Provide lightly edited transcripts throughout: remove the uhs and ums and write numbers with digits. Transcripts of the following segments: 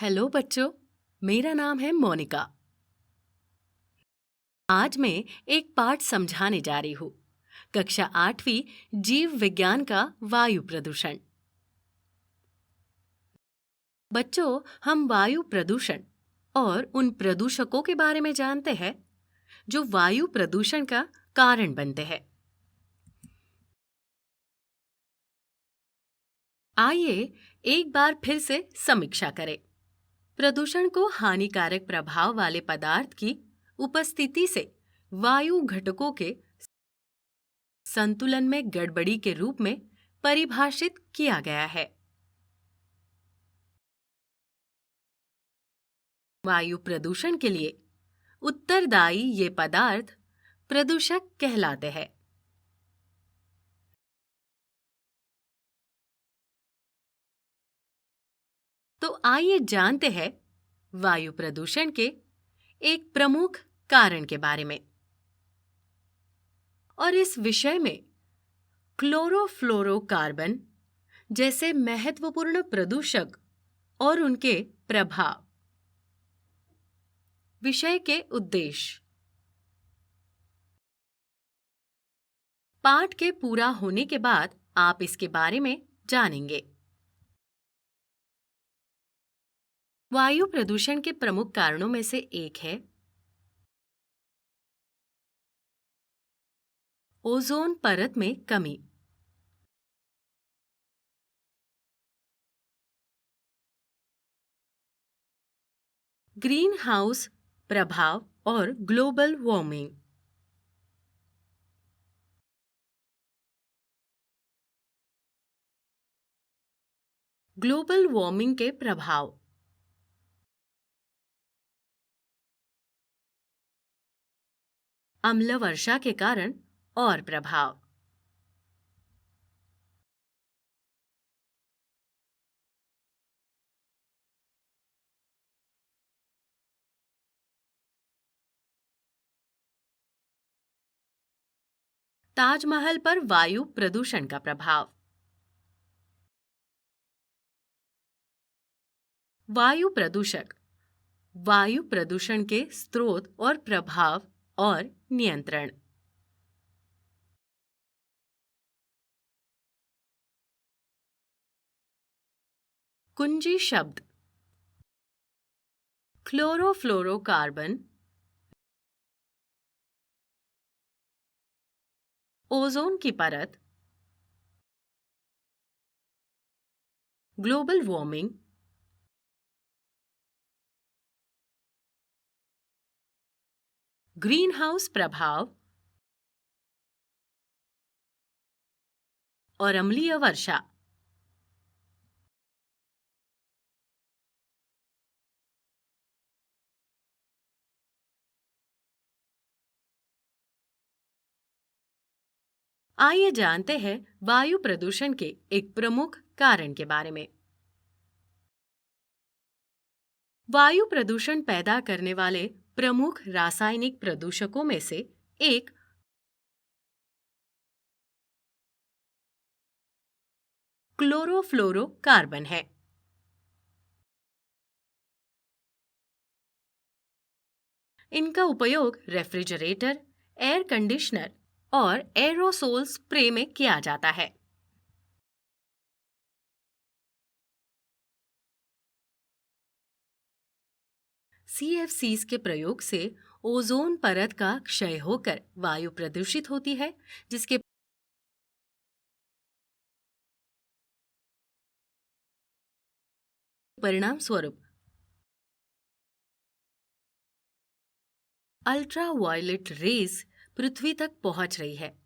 Hello बच्चों, मेरा नाम है मोनिका। आज मैं एक पाठ समझाने जा रही हूँ। कक्षा 8वीं जीव विज्ञान का वायु प्रदूषण। बच्चों, हम वायु प्रदूषण और उन प्रदूषकों के बारे में जानते हैं जो वायु प्रदूषण का कारण बनते हैं। आइए एक बार फिर से समीक्षा करें। प्रदूषण को हानिकारक प्रभाव वाले पदार्थ की उपस्थिति से वायु घटकों के संतुलन में गड़बड़ी के रूप में परिभाषित किया गया है। वायु प्रदूषण के लिए उत्तरदायी ये पदार्थ प्रदूषक कहलाते हैं। तो आइए जानते हैं वायु प्रदूषण के एक प्रमुख कारण के बारे में। और इस विषय में क्लोरोफ्लोरोकार्बन जैसे महत्वपूर्ण प्रदूषक और उनके प्रभाव। विषय के उद्देश्य। पाठ के पूरा होने के बाद आप इसके बारे में जानेंगे। वायु प्रदूषण के प्रमुख कारणों में से एक है ओजोन परत में कमी। ग्रीन हाउस प्रभाव और ग्लोबल वार्मिंग। ग्लोबल वार्मिंग के प्रभाव। अम्ल वर्षा के कारण और प्रभाव। ताजमहल पर वायु प्रदूषण का प्रभाव। वायु प्रदूषक वायु प्रदूषण के स्रोत और प्रभाव और नियंत्रण। कुंजी शब्द क्लोरोफ्लोरोकार्बन, ओजोन की परत, ग्लोबल वार्मिंग, ग्रीन हाउस प्रभाव और अम्लीय वर्षा। आइए जानते हैं वायु प्रदूषण के एक प्रमुख कारण के बारे में। वायु प्रदूषण पैदा करने वाले प्रमुख रासायनिक प्रदूषकों में से एक क्लोरोफ्लोरोकार्बन है। इनका उपयोग रेफ्रिजरेटर, एयर कंडीशनर और एरोसोल स्प्रे में किया जाता है। सीएफसीज के प्रयोग से ओजोन परत का क्षय होकर वायु प्रदूषित होती है, जिसके परिणाम स्वरूप अल्ट्रावायलेट रेज पृथ्वी तक पहुंच रही है।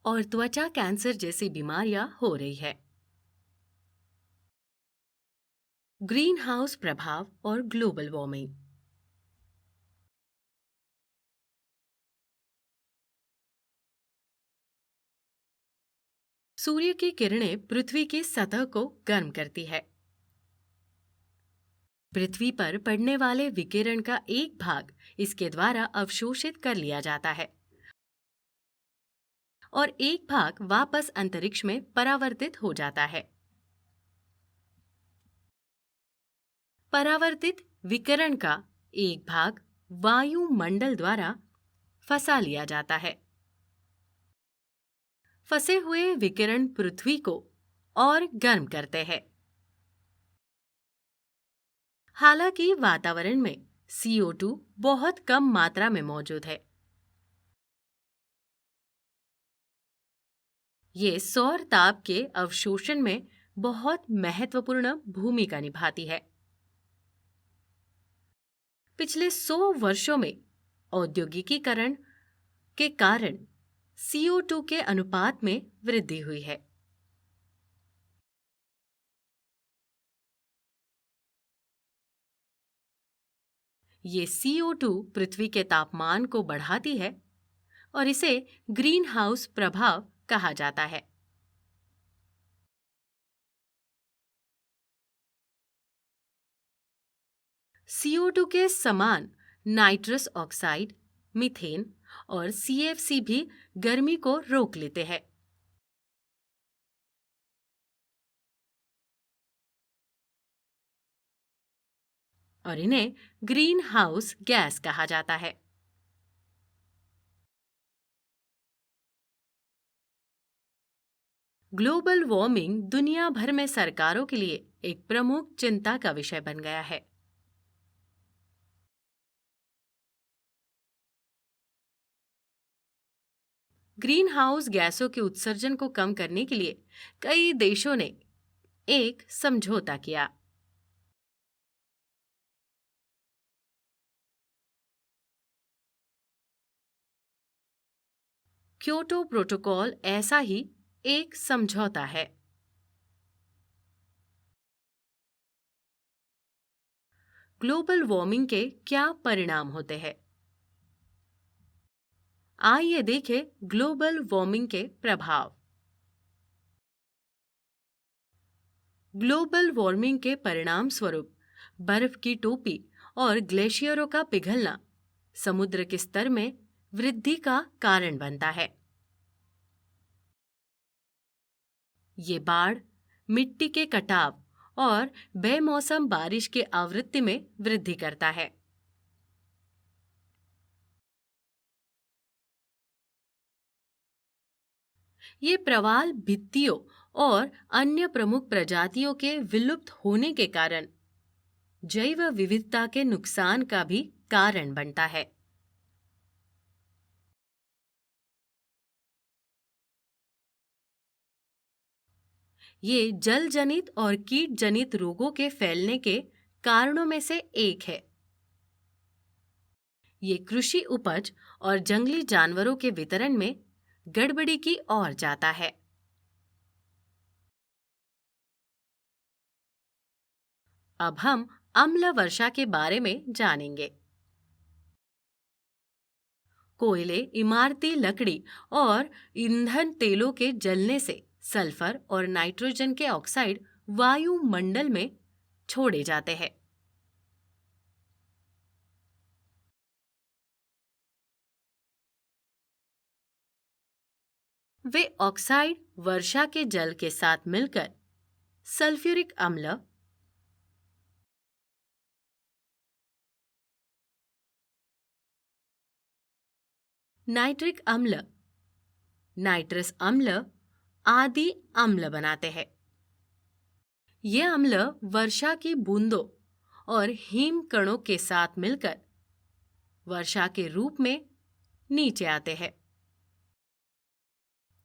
और त्वचा कैंसर जैसी बीमारियां हो रही है। ग्रीन हाउस प्रभाव और ग्लोबल वार्मिंग। सूर्य की किरणें पृथ्वी की सतह को गर्म करती है। पृथ्वी पर पड़ने वाले विकिरण का एक भाग इसके द्वारा अवशोषित कर लिया जाता है और एक भाग वापस अंतरिक्ष में परावर्तित हो जाता है। परावर्तित विकिरण का एक भाग वायुमंडल द्वारा फंसा लिया जाता है। फंसे हुए विकिरण पृथ्वी को और गर्म करते हैं। हालांकि वातावरण में CO2 बहुत कम मात्रा में मौजूद है। ये सौर ताप के अवशोषण में बहुत महत्वपूर्ण भूमिका निभाती है। पिछले 100 वर्षों में औद्योगिकीकरण के कारण CO2 के अनुपात में वृद्धि हुई है। ये CO2 पृथ्वी के तापमान को बढ़ाती है और इसे ग्रीन हाउस प्रभाव कहा जाता है। CO2 के समान नाइट्रस ऑक्साइड, मीथेन और CFC भी गर्मी को रोक लेते हैं। और इन्हें ग्रीन हाउस गैस कहा जाता है। ग्लोबल वार्मिंग दुनिया भर में सरकारों के लिए एक प्रमुख चिंता का विषय बन गया है। ग्रीन हाउस गैसों के उत्सर्जन को कम करने के लिए कई देशों ने एक समझौता किया। क्योटो प्रोटोकॉल ऐसा ही एक समझौता है। ग्लोबल वार्मिंग के क्या परिणाम होते हैं? आइए देखें ग्लोबल वार्मिंग के प्रभाव। ग्लोबल वार्मिंग के परिणाम स्वरूप बर्फ की टोपी और ग्लेशियरों का पिघलना समुद्र के स्तर में वृद्धि का कारण बनता है। ये बाढ़, मिट्टी के कटाव और बेमौसम बारिश की आवृत्ति में वृद्धि करता है। ये प्रवाल भित्तियों और अन्य प्रमुख प्रजातियों के विलुप्त होने के कारण जैव विविधता के नुकसान का भी कारण बनता है। ये जल जनित और कीट जनित रोगों के फैलने के कारणों में से एक है। ये कृषि उपज और जंगली जानवरों के वितरण में गड़बड़ी की ओर जाता है। अब हम अम्ल वर्षा के बारे में जानेंगे। कोयले, इमारती लकड़ी और ईंधन तेलों के जलने से सल्फर और नाइट्रोजन के ऑक्साइड वायुमंडल में छोड़े जाते हैं। वे ऑक्साइड वर्षा के जल के साथ मिलकर सल्फ्यूरिक अम्ल, नाइट्रिक अम्ल, नाइट्रस अम्ल आदि अम्ल बनाते हैं। ये अम्ल वर्षा की बूंदों और हिम कणों के साथ मिलकर वर्षा के रूप में नीचे आते हैं,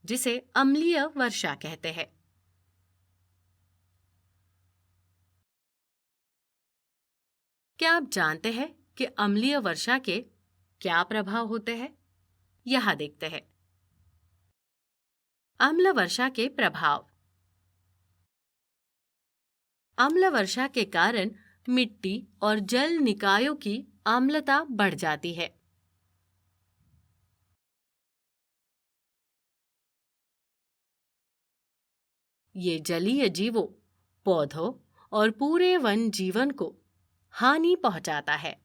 जिसे अम्लीय वर्षा कहते हैं। क्या आप जानते हैं कि अम्लीय वर्षा के क्या प्रभाव होते हैं? यहाँ देखते हैं। अम्ल वर्षा के प्रभाव। अम्ल वर्षा के कारण मिट्टी और जल निकायों की अम्लता बढ़ जाती है। ये जलीय जीवों, पौधों और पूरे वन जीवन को हानि पहुंचाता है।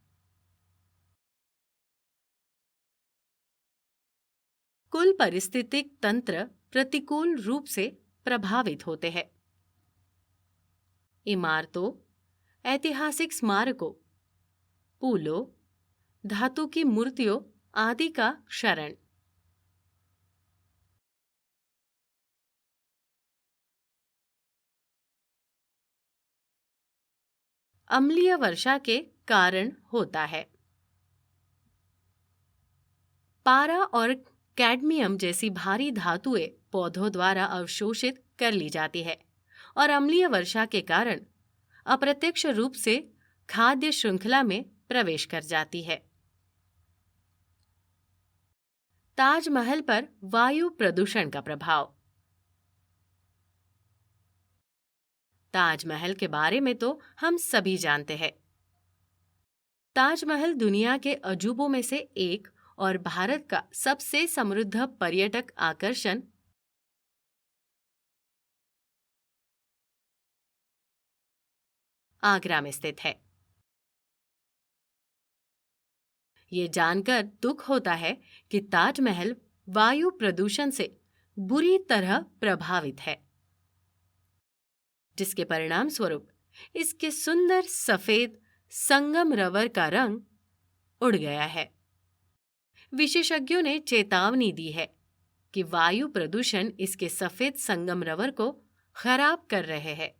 कुल पारिस्थितिक तंत्र प्रतिकूल रूप से प्रभावित होते हैं। इमारतों, ऐतिहासिक स्मारकों, पुलों, धातु की मूर्तियों आदि का क्षरण। अम्लीय वर्षा के कारण होता है। पारा और कैडमियम जैसी भारी धातुएं पौधों द्वारा अवशोषित कर ली जाती है और अम्लीय वर्षा के कारण अप्रत्यक्ष रूप से खाद्य श्रृंखला में प्रवेश कर जाती है। ताजमहल पर वायु प्रदूषण का प्रभाव। ताजमहल के बारे में तो हम सभी जानते हैं। ताजमहल दुनिया के अजूबों में से एक और भारत का सबसे समृद्ध पर्यटक आकर्षण आगरा में स्थित है। ये जानकर दुख होता है कि ताजमहल वायु प्रदूषण से बुरी तरह प्रभावित है, जिसके परिणाम स्वरूप इसके सुंदर सफेद संगमरवर का रंग उड़ गया है। विशेषज्ञों ने चेतावनी दी है कि वायु प्रदूषण इसके सफेद संगमरवर को खराब कर रहे हैं।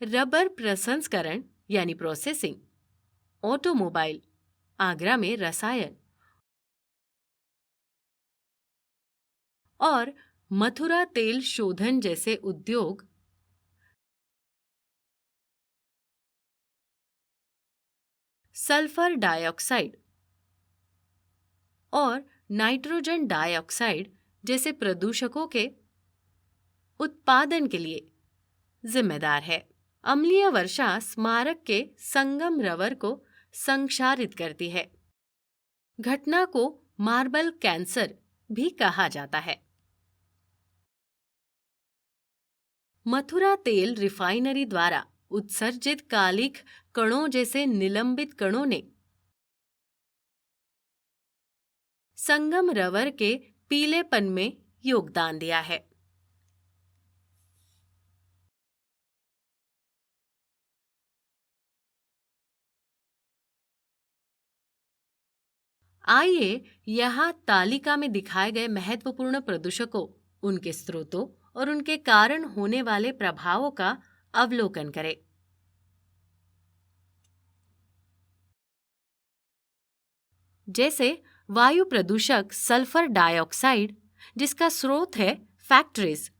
रबर प्रसंस्करण यानी प्रोसेसिंग, ऑटोमोबाइल, आगरा में रसायन और मथुरा तेल शोधन जैसे उद्योग सल्फर डाइऑक्साइड और नाइट्रोजन डाइऑक्साइड जैसे प्रदूषकों के उत्पादन के लिए जिम्मेदार है। अम्लीय वर्षा स्मारक के संगम रवर को संक्षारित करती है। घटना को मार्बल कैंसर भी कहा जाता है। मथुरा तेल रिफाइनरी द्वारा उत्सर्जित कालिख कणों जैसे निलंबित कणों ने संगम रवर के पीलेपन में योगदान दिया है। आइए यहाँ तालिका में दिखाए गए महत्वपूर्ण प्रदूषकों, उनके स्रोतों और उनके कारण होने वाले प्रभावों का अवलोकन करें। जैसे वायु प्रदूषक सल्फर डाइऑक्साइड, जिसका स्रोत है फैक्ट्रीज,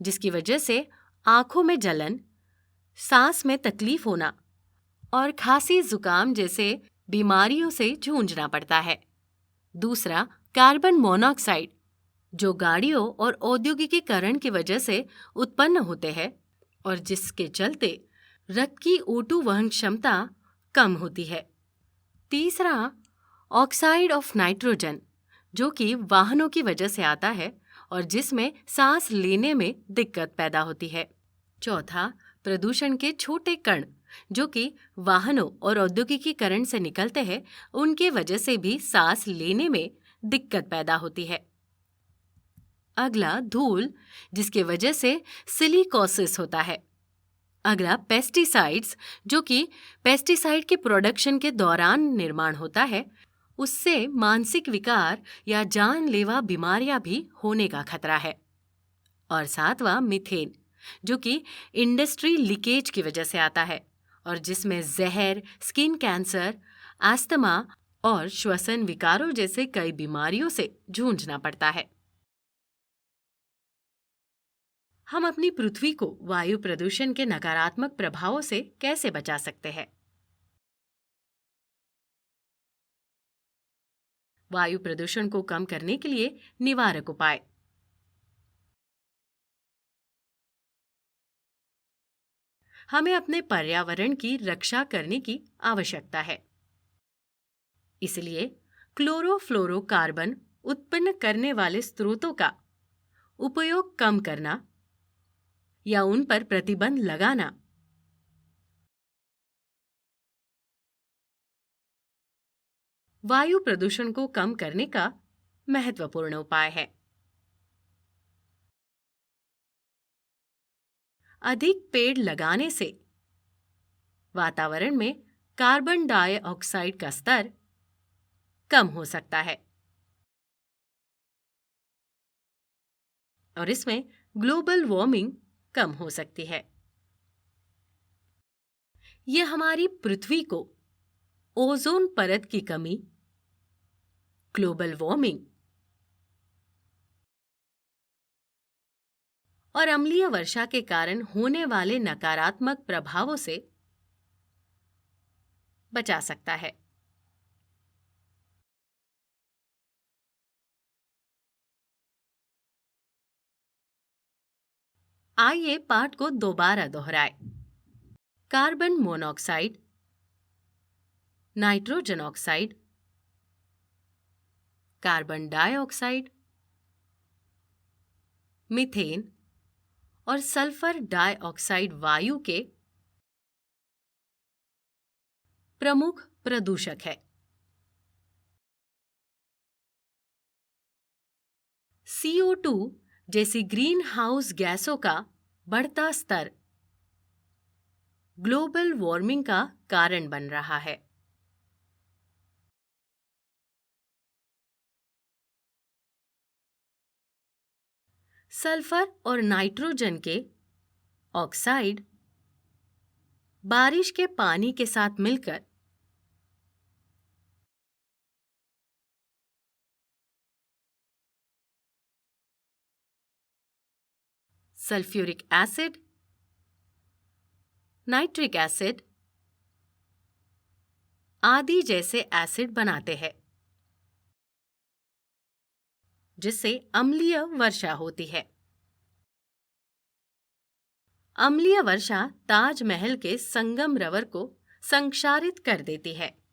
जिसकी वजह से आंखों में जलन, सांस में तकलीफ होना और खांसी जुकाम जैसे बीमारियों से जूझना पड़ता है। दूसरा, कार्बन मोनोऑक्साइड, जो गाड़ियों और औद्योगिकीकरण की वजह से उत्पन्न होते हैं और जिसके चलते रक्त की O2 वहन क्षमता कम होती है। तीसरा, ऑक्साइड ऑफ नाइट्रोजन, जो कि वाहनों की वजह से आता है और जिसमें सांस लेने में दिक्कत पैदा होती है। चौथा, प्रदूषण के छोटे कण, जो कि वाहनों और औद्योगिकीकरण से निकलते हैं, उनके वजह से भी सांस लेने में दिक्कत पैदा होती है। अगला, धूल, जिसके वजह से सिलिकोसिस होता है। अगला, पेस्टिसाइड्स, जो कि पेस्टिसाइड के प्रोडक्शन के दौरान निर्माण होता है, उससे मानसिक विकार या जानलेवा बीमारियां भी होने का खतरा है। और सातवां, मीथेन, जो कि इंडस्ट्री लीकेज की वजह से आता है और जिसमें जहर, स्किन कैंसर, अस्थमा और श्वसन विकारों जैसे कई बीमारियों से जूझना पड़ता है। हम अपनी पृथ्वी को वायु प्रदूषण के नकारात्मक प्रभावों से कैसे बचा सकते हैं? वायु प्रदूषण को कम करने के लिए निवारक उपाय। हमें अपने पर्यावरण की रक्षा करने की आवश्यकता है। इसलिए क्लोरोफ्लोरोकार्बन उत्पन्न करने वाले स्रोतों का उपयोग कम करना या उन पर प्रतिबंध लगाना वायु प्रदूषण को कम करने का महत्वपूर्ण उपाय है। अधिक पेड़ लगाने से वातावरण में कार्बन डाइऑक्साइड का स्तर कम हो सकता है और इसमें ग्लोबल वार्मिंग कम हो सकती है। यह हमारी पृथ्वी को ओजोन परत की कमी, ग्लोबल वार्मिंग और अम्लीय वर्षा के कारण होने वाले नकारात्मक प्रभावों से बचा सकता है। आइए पाठ को दोबारा दोहराएं। Carbon monoxide, nitrogen oxide, carbon dioxide, methane और सल्फर डाइऑक्साइड वायु के प्रमुख प्रदूषक है। CO2 जैसी ग्रीन हाउस गैसों का बढ़ता स्तर ग्लोबल वार्मिंग का कारण बन रहा है। सल्फर और नाइट्रोजन के ऑक्साइड बारिश के पानी के साथ मिलकर सल्फ्यूरिक एसिड, नाइट्रिक एसिड आदि जैसे एसिड बनाते हैं, जिससे अम्लीय वर्षा होती है। अम्लीय वर्षा ताजमहल के संगमरवर को संक्षारित कर देती है।